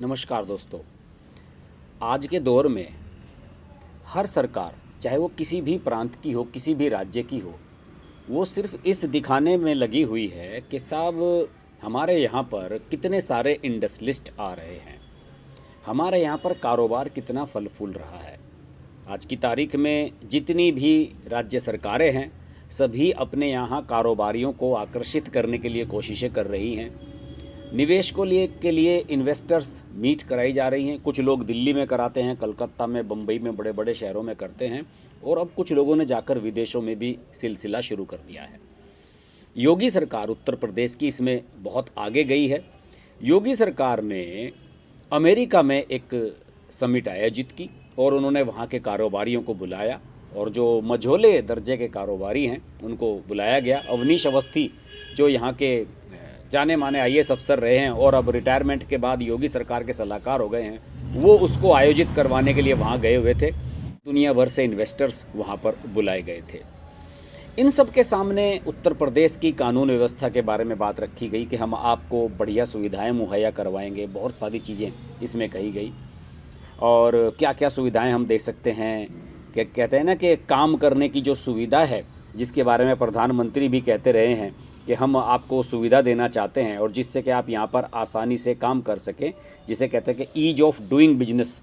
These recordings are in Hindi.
नमस्कार दोस्तों। आज के दौर में हर सरकार, चाहे वो किसी भी प्रांत की हो, किसी भी राज्य की हो, वो सिर्फ इस दिखाने में लगी हुई है कि साहब हमारे यहाँ पर कितने सारे इंडस्ट्रियलिस्ट आ रहे हैं, हमारे यहाँ पर कारोबार कितना फल फूल रहा है। आज की तारीख में जितनी भी राज्य सरकारें हैं, सभी अपने यहाँ कारोबारियों को आकर्षित करने के लिए कोशिशें कर रही हैं। निवेश को लिए के लिए इन्वेस्टर्स मीट कराई जा रही हैं। कुछ लोग दिल्ली में कराते हैं, कलकत्ता में, बम्बई में, बड़े बड़े शहरों में करते हैं, और अब कुछ लोगों ने जाकर विदेशों में भी सिलसिला शुरू कर दिया है। योगी सरकार उत्तर प्रदेश की इसमें बहुत आगे गई है। योगी सरकार ने अमेरिका में एक समिट आयोजित की और उन्होंने वहाँ के कारोबारियों को बुलाया, और जो मझोले दर्जे के कारोबारी हैं उनको बुलाया गया। अवनीश अवस्थी जो यहाँ के जाने माने आईएएस अफसर रहे हैं और अब रिटायरमेंट के बाद योगी सरकार के सलाहकार हो गए हैं, वो उसको आयोजित करवाने के लिए वहाँ गए हुए थे। दुनिया भर से इन्वेस्टर्स वहाँ पर बुलाए गए थे। इन सब के सामने उत्तर प्रदेश की कानून व्यवस्था के बारे में बात रखी गई कि हम आपको बढ़िया सुविधाएं मुहैया करवाएंगे। बहुत सारी चीज़ें इसमें कही गई, और क्या क्या सुविधाएं हम दे सकते हैं। क्या कहते हैं ना कि काम करने की जो सुविधा है, जिसके बारे में प्रधानमंत्री भी कहते रहे हैं कि हम आपको सुविधा देना चाहते हैं और जिससे कि आप यहाँ पर आसानी से काम कर सकें, जिसे कहते हैं कि ईज ऑफ डूइंग बिजनेस,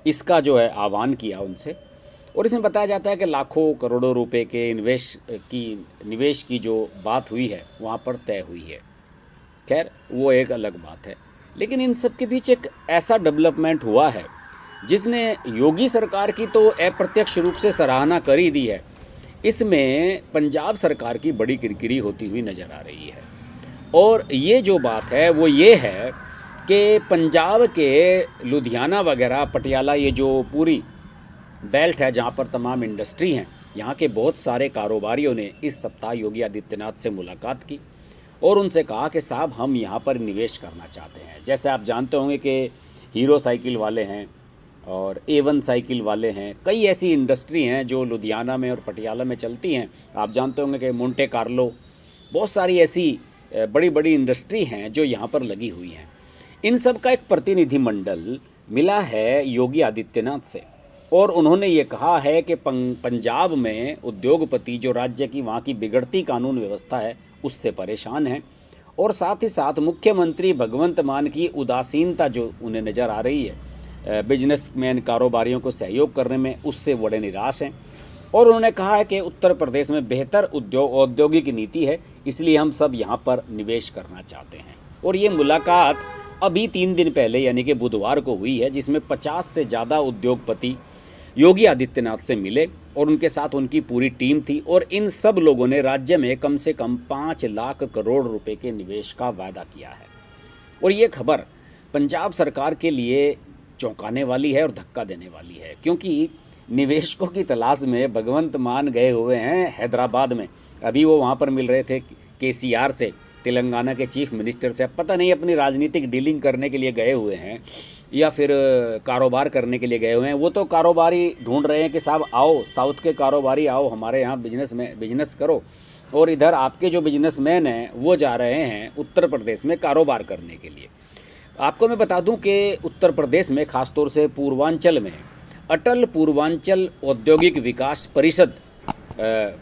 इसका जो है आह्वान किया उनसे। और इसमें बताया जाता है कि लाखों करोड़ों रुपए के निवेश की जो बात हुई है वहाँ पर तय हुई है। खैर वो एक अलग बात है, लेकिन इन सब के बीच एक ऐसा डेवलपमेंट हुआ है जिसने योगी सरकार की तो अप्रत्यक्ष रूप से सराहना कर ही दी है। इसमें पंजाब सरकार की बड़ी किरकिरी होती हुई नज़र आ रही है। और ये जो बात है वो ये है कि पंजाब के लुधियाना वगैरह, पटियाला, ये जो पूरी बेल्ट है जहाँ पर तमाम इंडस्ट्री हैं, यहाँ के बहुत सारे कारोबारियों ने इस सप्ताह योगी आदित्यनाथ से मुलाकात की और उनसे कहा कि साहब हम यहाँ पर निवेश करना चाहते हैं। जैसे आप जानते होंगे कि हीरो साइकिल वाले हैं और A1 साइकिल वाले हैं, कई ऐसी इंडस्ट्री हैं जो लुधियाना में और पटियाला में चलती हैं। आप जानते होंगे कि मोंटे कार्लो, बहुत सारी ऐसी बड़ी बड़ी इंडस्ट्री हैं जो यहाँ पर लगी हुई हैं। इन सब का एक प्रतिनिधिमंडल मिला है योगी आदित्यनाथ से, और उन्होंने ये कहा है कि पंजाब में उद्योगपति जो राज्य की वहाँ की बिगड़ती कानून व्यवस्था है उससे परेशान हैं, और साथ ही साथ मुख्यमंत्री भगवंत मान की उदासीनता जो उन्हें नज़र आ रही है बिजनेसमैन कारोबारियों को सहयोग करने में, उससे बड़े निराश हैं। और उन्होंने कहा है कि उत्तर प्रदेश में बेहतर औद्योगिक नीति है, इसलिए हम सब यहाँ पर निवेश करना चाहते हैं। और ये मुलाकात अभी 3 दिन पहले यानी कि बुधवार को हुई है, जिसमें 50 से ज़्यादा उद्योगपति योगी आदित्यनाथ से मिले और उनके साथ उनकी पूरी टीम थी। और इन सब लोगों ने राज्य में कम से कम 5 लाख करोड़ रुपए के निवेश का वादा किया है। और ये खबर पंजाब सरकार के लिए चौंकाने वाली है और धक्का देने वाली है, क्योंकि निवेशकों की तलाश में भगवंत मान गए हुए हैं हैदराबाद में। अभी वो वहाँ पर मिल रहे थे KCR से, तेलंगाना के चीफ मिनिस्टर से। अब पता नहीं अपनी राजनीतिक डीलिंग करने के लिए गए हुए हैं या फिर कारोबार करने के लिए गए हुए हैं। वो तो कारोबारी ढूंढ रहे हैं कि साहब आओ, साउथ के कारोबारी आओ हमारे यहाँ बिजनेस करो, और इधर आपके जो बिजनेसमैन हैं वो जा रहे हैं उत्तर प्रदेश में कारोबार करने के लिए। आपको मैं बता दूं कि उत्तर प्रदेश में ख़ासतौर से पूर्वांचल में अटल पूर्वांचल औद्योगिक विकास परिषद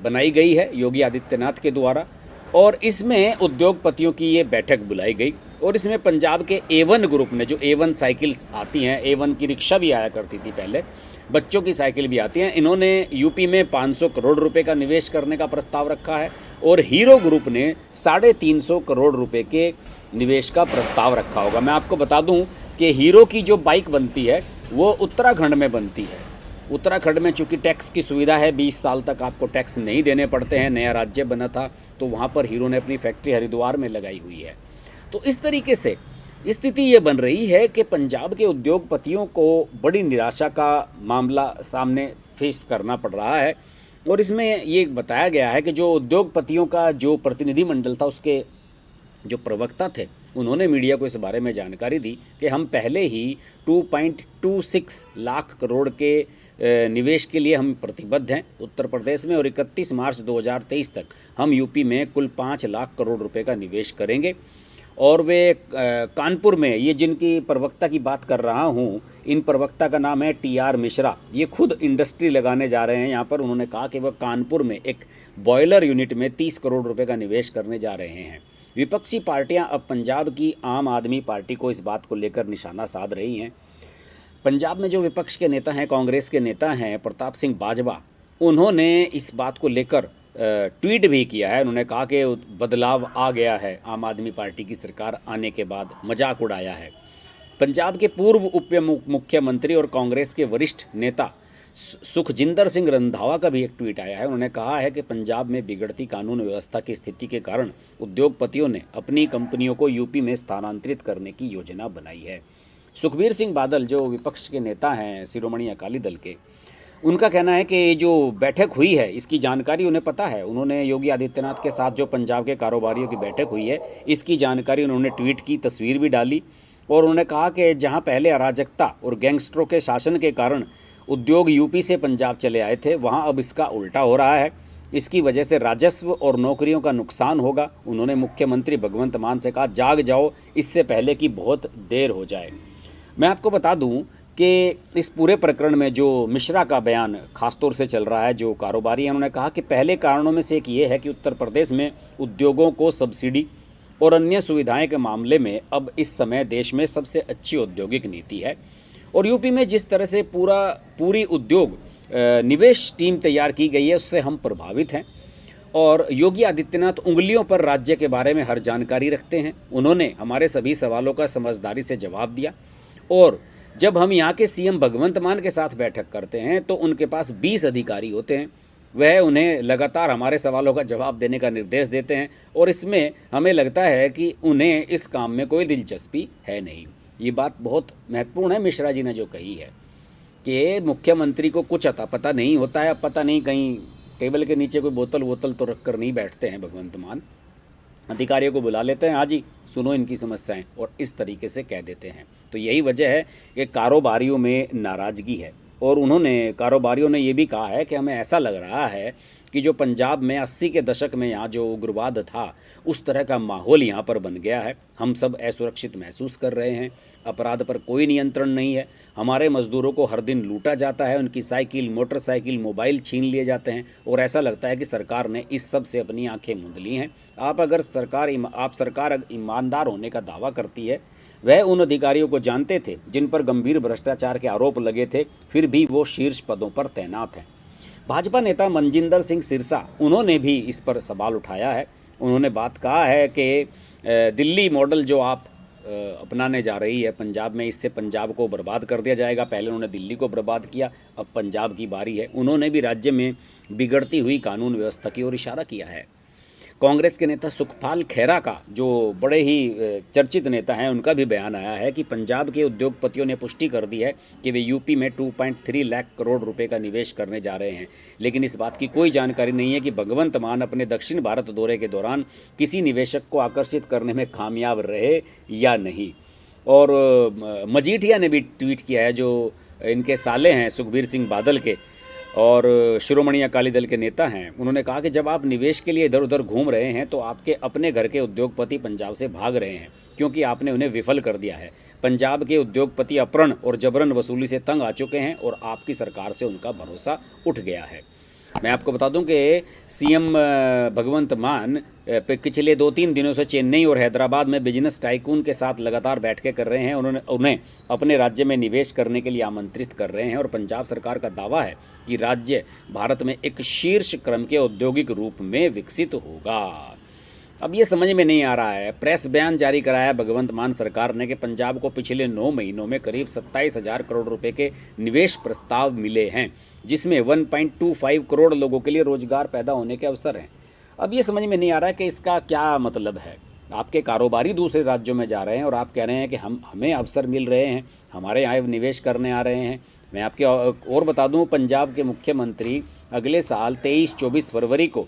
बनाई गई है योगी आदित्यनाथ के द्वारा, और इसमें उद्योगपतियों की ये बैठक बुलाई गई। और इसमें पंजाब के A1 ग्रुप ने, जो A1 साइकिल्स आती हैं, A1 की रिक्शा भी आया करती थी पहले, बच्चों की साइकिल भी आती हैं, इन्होंने यूपी में 500 करोड़ रुपए का निवेश करने का प्रस्ताव रखा है। और हीरो ग्रुप ने 350 करोड़ रुपए के निवेश का प्रस्ताव रखा होगा। मैं आपको बता दूं कि हीरो की जो बाइक बनती है वो उत्तराखंड में बनती है। उत्तराखंड में चूँकि टैक्स की सुविधा है, 20 साल तक आपको टैक्स नहीं देने पड़ते हैं, नया राज्य बना था, तो वहाँ पर हीरो ने अपनी फैक्ट्री हरिद्वार में लगाई हुई है। तो इस तरीके से स्थिति ये बन रही है कि पंजाब के उद्योगपतियों को बड़ी निराशा का मामला सामने फेस करना पड़ रहा है। और इसमें ये बताया गया है कि जो उद्योगपतियों का जो प्रतिनिधिमंडल था, उसके जो प्रवक्ता थे, उन्होंने मीडिया को इस बारे में जानकारी दी कि हम पहले ही 2.26 लाख करोड़ के निवेश के लिए हम प्रतिबद्ध हैं उत्तर प्रदेश में, और 31 मार्च 2023 तक हम यूपी में कुल 5 लाख करोड़ रुपए का निवेश करेंगे। और वे कानपुर में, ये जिनकी प्रवक्ता की बात कर रहा हूँ, इन प्रवक्ता का नाम है टी.आर. मिश्रा। ये खुद इंडस्ट्री लगाने जा रहे हैं यहाँ पर। उन्होंने कहा कि वह कानपुर में एक बॉयलर यूनिट में 30 करोड़ रुपए का निवेश करने जा रहे हैं। विपक्षी पार्टियां अब पंजाब की आम आदमी पार्टी को इस बात को लेकर निशाना साध रही हैं। पंजाब में जो विपक्ष के नेता हैं, कांग्रेस के नेता हैं प्रताप सिंह बाजवा, उन्होंने इस बात को लेकर ट्वीट भी किया है। उन्होंने कहा कि बदलाव आ गया है, आम आदमी पार्टी की सरकार आने के बाद मजाक उड़ाया है। पंजाब के पूर्व उप मुख्यमंत्री और कांग्रेस के वरिष्ठ नेता सुखजिंदर सिंह रंधावा का भी एक ट्वीट आया है। उन्होंने कहा है कि पंजाब में बिगड़ती कानून व्यवस्था की स्थिति के कारण उद्योगपतियों ने अपनी कंपनियों को यूपी में स्थानांतरित करने की योजना बनाई है। सुखबीर सिंह बादल जो विपक्ष के नेता हैं शिरोमणि अकाली दल के, उनका कहना है कि जो बैठक हुई है इसकी जानकारी उन्हें पता है। उन्होंने योगी आदित्यनाथ के साथ जो पंजाब के कारोबारियों की बैठक हुई है इसकी जानकारी उन्होंने ट्वीट की, तस्वीर भी डाली। और उन्होंने कहा कि जहां पहले अराजकता और गैंगस्टरों के शासन के कारण उद्योग यूपी से पंजाब चले आए थे, वहां अब इसका उल्टा हो रहा है। इसकी वजह से राजस्व और नौकरियों का नुकसान होगा। उन्होंने मुख्यमंत्री भगवंत मान से कहा, जाग जाओ इससे पहले कि बहुत देर हो जाए। मैं आपको बता दूं कि इस पूरे प्रकरण में जो मिश्रा का बयान खासतौर से चल रहा है, जो कारोबारी हैं, उन्होंने कहा कि पहले कारणों में से एक ये है कि उत्तर प्रदेश में उद्योगों को सब्सिडी और अन्य सुविधाएं के मामले में अब इस समय देश में सबसे अच्छी औद्योगिक नीति है। और यूपी में जिस तरह से पूरी उद्योग निवेश टीम तैयार की गई है उससे हम प्रभावित हैं। और योगी आदित्यनाथ उंगलियों पर राज्य के बारे में हर जानकारी रखते हैं। उन्होंने हमारे सभी सवालों का समझदारी से जवाब दिया। और जब हम यहाँ के सीएम भगवंत मान के साथ बैठक करते हैं तो उनके पास 20 अधिकारी होते हैं। वह उन्हें लगातार हमारे सवालों का जवाब देने का निर्देश देते हैं और इसमें हमें लगता है कि उन्हें इस काम में कोई दिलचस्पी है नहीं। ये बात बहुत महत्वपूर्ण है मिश्रा जी ने जो कही है कि मुख्यमंत्री को कुछ अता पता नहीं होता है। अब पता नहीं कहीं टेबल के नीचे कोई बोतल तो रख कर नहीं बैठते हैं भगवंत मान, अधिकारियों को बुला लेते हैं, हाँ जी सुनो इनकी समस्याएं, और इस तरीके से कह देते हैं। तो यही वजह है कि कारोबारियों में नाराज़गी है। और कारोबारियों ने ये भी कहा है कि हमें ऐसा लग रहा है कि जो पंजाब में 80 के दशक में यहाँ जो उग्रवाद था उस तरह का माहौल यहाँ पर बन गया है। हम सब असुरक्षित महसूस कर रहे हैं, अपराध पर कोई नियंत्रण नहीं है, हमारे मजदूरों को हर दिन लूटा जाता है, उनकी साइकिल, मोटरसाइकिल, मोबाइल छीन लिए जाते हैं और ऐसा लगता है कि सरकार ने इस सब से अपनी आंखें मूंद ली हैं। आप सरकार ईमानदार होने का दावा करती है, वह उन अधिकारियों को जानते थे जिन पर गंभीर भ्रष्टाचार के आरोप लगे थे, फिर भी वो शीर्ष पदों पर तैनात हैं। भाजपा नेता मनजिंदर सिंह सिरसा, उन्होंने भी इस पर सवाल उठाया है। उन्होंने बात कहा है कि दिल्ली मॉडल जो आप अपनाने जा रही है पंजाब में, इससे पंजाब को बर्बाद कर दिया जाएगा। पहले उन्होंने दिल्ली को बर्बाद किया, अब पंजाब की बारी है। उन्होंने भी राज्य में बिगड़ती हुई कानून व्यवस्था की ओर इशारा किया है। कांग्रेस के नेता सुखपाल खैरा का, जो बड़े ही चर्चित नेता हैं, उनका भी बयान आया है कि पंजाब के उद्योगपतियों ने पुष्टि कर दी है कि वे यूपी में 2.3 लाख करोड़ रुपए का निवेश करने जा रहे हैं। लेकिन इस बात की कोई जानकारी नहीं है कि भगवंत मान अपने दक्षिण भारत दौरे के दौरान किसी निवेशक को आकर्षित करने में कामयाब रहे या नहीं। और मजीठिया ने भी ट्वीट किया है, जो इनके साले हैं सुखबीर सिंह बादल के और शिरोमणि अकाली दल के नेता हैं। उन्होंने कहा कि जब आप निवेश के लिए इधर उधर घूम रहे हैं तो आपके अपने घर के उद्योगपति पंजाब से भाग रहे हैं, क्योंकि आपने उन्हें विफल कर दिया है। पंजाब के उद्योगपति अपहरण और जबरन वसूली से तंग आ चुके हैं और आपकी सरकार से उनका भरोसा उठ गया है। मैं आपको बता दूं कि सीएम भगवंत मान पिछले 2-3 दिनों से चेन्नई और हैदराबाद में बिजनेस टाइकून के साथ लगातार बैठकें कर रहे हैं। उन्हें अपने राज्य में निवेश करने के लिए आमंत्रित कर रहे हैं और पंजाब सरकार का दावा है कि राज्य भारत में एक शीर्ष क्रम के औद्योगिक रूप में विकसित होगा। अब ये समझ में नहीं आ रहा है, प्रेस बयान जारी कराया भगवंत मान सरकार ने कि पंजाब को पिछले 9 महीनों में करीब 27,000 करोड़ रुपए के निवेश प्रस्ताव मिले हैं, जिसमें 1.25 करोड़ लोगों के लिए रोजगार पैदा होने के अवसर हैं। अब ये समझ में नहीं आ रहा है कि इसका क्या मतलब है। आपके कारोबारी दूसरे राज्यों में जा रहे हैं और आप कह रहे हैं कि हमें अवसर मिल रहे हैं, हमारे यहाँ निवेश करने आ रहे हैं। मैं आपके और बता दूं, पंजाब के मुख्यमंत्री अगले साल 23-24 फरवरी को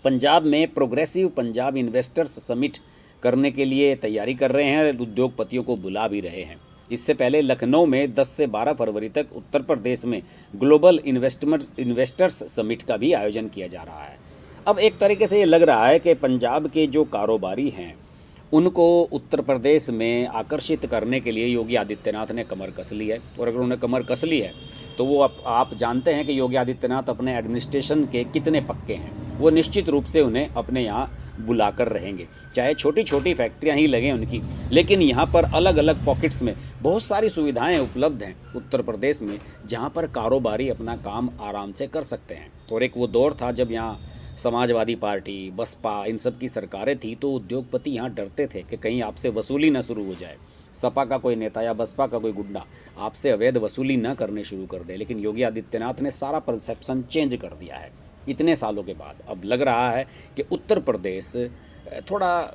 पंजाब में प्रोग्रेसिव पंजाब इन्वेस्टर्स समिट करने के लिए तैयारी कर रहे हैं, उद्योगपतियों को बुला भी रहे हैं। इससे पहले लखनऊ में 10 से 12 फरवरी तक उत्तर प्रदेश में ग्लोबल इन्वेस्टर्स समिट का भी आयोजन किया जा रहा है। अब एक तरीके से ये लग रहा है कि पंजाब के जो कारोबारी हैं उनको उत्तर प्रदेश में आकर्षित करने के लिए योगी आदित्यनाथ ने कमर कस ली है। और अगर उन्होंने कमर कस ली है तो वो आप जानते हैं कि योगी आदित्यनाथ अपने एडमिनिस्ट्रेशन के कितने पक्के हैं। वो निश्चित रूप से उन्हें अपने यहाँ बुलाकर रहेंगे, चाहे छोटी छोटी फैक्ट्रियाँ ही लगें उनकी, लेकिन यहाँ पर अलग अलग पॉकेट्स में बहुत सारी सुविधाएं उपलब्ध हैं उत्तर प्रदेश में, जहाँ पर कारोबारी अपना काम आराम से कर सकते हैं। और एक वो दौर था जब यहाँ समाजवादी पार्टी, बसपा, इन सब की सरकारें थी, तो उद्योगपति यहाँ डरते थे कि कहीं आपसे वसूली ना शुरू हो जाए, सपा का कोई नेता या बसपा का कोई गुंडा आपसे अवैध वसूली न करने शुरू कर दे। लेकिन योगी आदित्यनाथ ने सारा परसेप्शन चेंज कर दिया है इतने सालों के बाद। अब लग रहा है कि उत्तर प्रदेश थोड़ा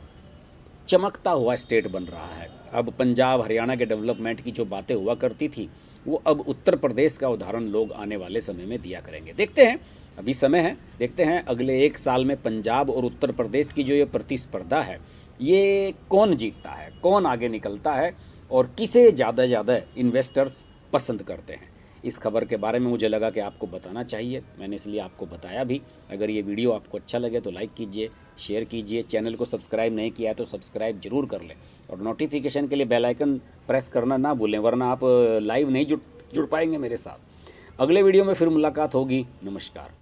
चमकता हुआ स्टेट बन रहा है। अब पंजाब हरियाणा के डेवलपमेंट की जो बातें हुआ करती थी, वो अब उत्तर प्रदेश का उदाहरण लोग आने वाले समय में दिया करेंगे। देखते हैं, अभी समय है, देखते हैं अगले 1 साल में पंजाब और उत्तर प्रदेश की जो ये प्रतिस्पर्धा है, ये कौन जीतता है, कौन आगे निकलता है और किसे ज़्यादा इन्वेस्टर्स पसंद करते हैं। इस खबर के बारे में मुझे लगा कि आपको बताना चाहिए, मैंने इसलिए आपको बताया भी। अगर ये वीडियो आपको अच्छा लगे तो लाइक कीजिए, शेयर कीजिए, चैनल को सब्सक्राइब नहीं किया है तो सब्सक्राइब जरूर कर लें और नोटिफिकेशन के लिए बेल आइकन प्रेस करना ना भूलें, वरना आप लाइव नहीं जुड़ पाएंगे मेरे साथ। अगले वीडियो में फिर मुलाकात होगी। नमस्कार।